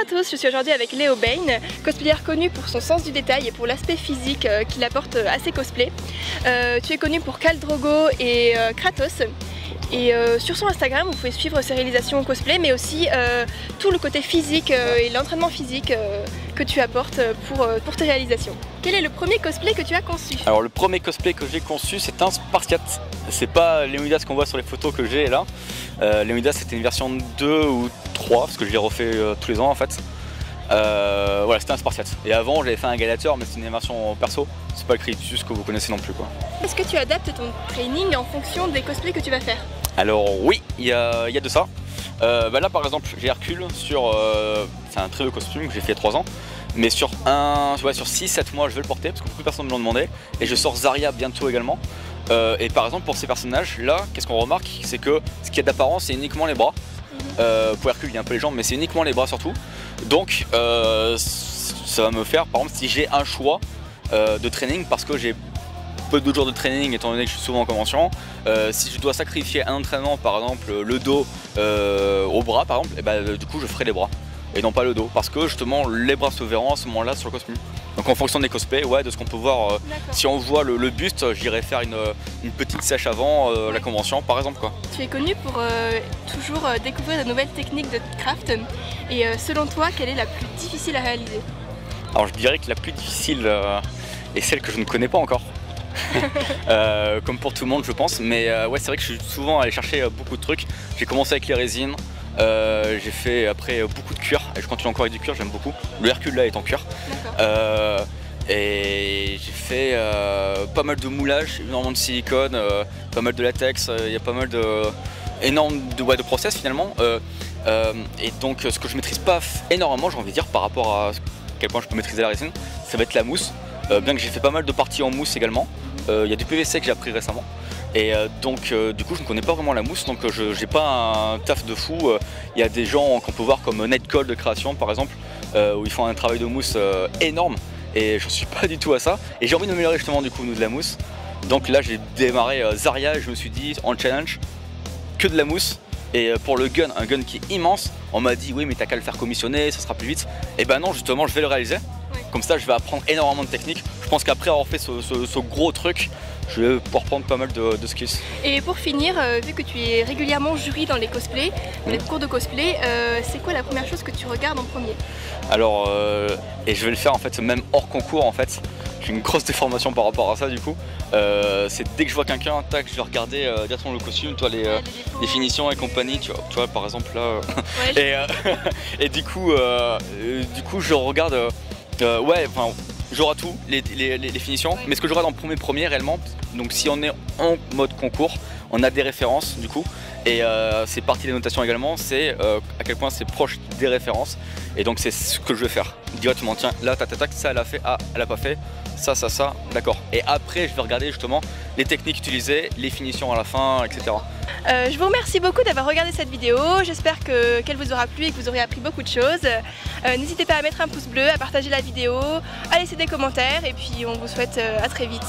à tous, je suis aujourd'hui avec Léo Bain, cosplayer connu pour son sens du détail et pour l'aspect physique qu'il apporte à ses cosplays. Tu es connu pour Khal Drogo et Kratos. Et sur son Instagram, vous pouvez suivre ses réalisations cosplay, mais aussi tout le côté physique et l'entraînement physique que tu apportes pour tes réalisations. Quel est le premier cosplay que tu as conçu? Alors le premier cosplay que j'ai conçu, c'est un Spartiate. C'est pas Léonidas qu'on voit sur les photos que j'ai là. Léonidas c'était une version 2 ou 3, parce que je l'ai refait tous les ans en fait. Voilà, c'était un Spartiate. Et avant j'avais fait un Gladiator, mais c'est une version perso. C'est pas le Critius que vous connaissez non plus quoi. Est-ce que tu adaptes ton training en fonction des cosplays que tu vas faire? Alors oui, il y a de ça. Là par exemple j'ai Hercule sur, c'est un très beau costume que j'ai fait il y a 3 ans. Mais sur 6-7 mois je vais le porter parce que beaucoup de personnes me l'ont demandé. Et je sors Zarya bientôt également. Et par exemple pour ces personnages là, qu'est-ce qu'on remarque? C'est que ce qu'il y a d'apparence c'est uniquement les bras. Pour Hercule il y a un peu les jambes mais c'est uniquement les bras surtout. Donc ça va me faire par exemple si j'ai un choix de training parce que j'ai peu de jours de training étant donné que je suis souvent en convention, si je dois sacrifier un entraînement par exemple le dos au bras par exemple, et du coup je ferai les bras et non pas le dos parce que justement les bras se verront à ce moment là sur le costume. Donc en fonction des cosplays, ouais, de ce qu'on peut voir, si on voit le buste, j'irai faire une petite sèche avant la convention par exemple quoi. Tu es connu pour toujours découvrir de nouvelles techniques de craft et selon toi quelle est la plus difficile à réaliser? Alors je dirais que la plus difficile est celle que je ne connais pas encore. Comme pour tout le monde je pense, mais ouais c'est vrai que je suis souvent allé chercher beaucoup de trucs. J'ai commencé avec les résines, j'ai fait après beaucoup de cuir et je continue encore avec du cuir, j'aime beaucoup. Le Hercule là est en cuir. Et j'ai fait pas mal de moulage, énormément de silicone, pas mal de latex, il y a pas mal de process finalement. Et donc ce que je maîtrise pas énormément, j'ai envie de dire par rapport à quel point je peux maîtriser la résine, ça va être la mousse. Bien que j'ai fait pas mal de parties en mousse également. Il y a du PVC que j'ai appris récemment. Et donc du coup je ne connais pas vraiment la mousse, donc j'ai pas un taf de fou. Il y a des gens qu'on peut voir comme Nightcall de création par exemple, où ils font un travail de mousse énorme. Et je suis pas du tout à ça. Et j'ai envie de m'améliorer justement du coup de la mousse. Donc là j'ai démarré Zarya et je me suis dit en challenge que de la mousse. Et pour le gun, un gun qui est immense, on m'a dit oui mais t'as qu'à le faire commissionner, ça sera plus vite. Et ben non justement je vais le réaliser. Comme ça je vais apprendre énormément de techniques. Je pense qu'après avoir fait ce gros truc, je vais pouvoir prendre pas mal de skills. Et pour finir, vu que tu es régulièrement jury dans les cosplays, les cours de cosplay, c'est quoi la première chose que tu regardes en premier? Alors, et je vais le faire en fait même hors concours en fait. J'ai une grosse déformation par rapport à ça du coup. C'est dès que je vois quelqu'un, tac, je vais regarder directement le costume, toi les finitions et compagnie, tu vois par exemple là. Ouais, et du coup je regarde, ouais, enfin j'aurai tout, les finitions, mais ce que j'aurai dans le premier réellement, donc si on est en mode concours, on a des références du coup, et c'est partie des notations également, c'est à quel point c'est proche des références, et donc c'est ce que je vais faire, directement, tiens, là tac, ça elle a fait, ah elle a pas fait, ça, d'accord. Et après je vais regarder justement les techniques utilisées, les finitions à la fin, etc. Je vous remercie beaucoup d'avoir regardé cette vidéo, j'espère qu'elle vous aura plu et que vous aurez appris beaucoup de choses. N'hésitez pas à mettre un pouce bleu, à partager la vidéo, à laisser des commentaires et puis on vous souhaite à très vite.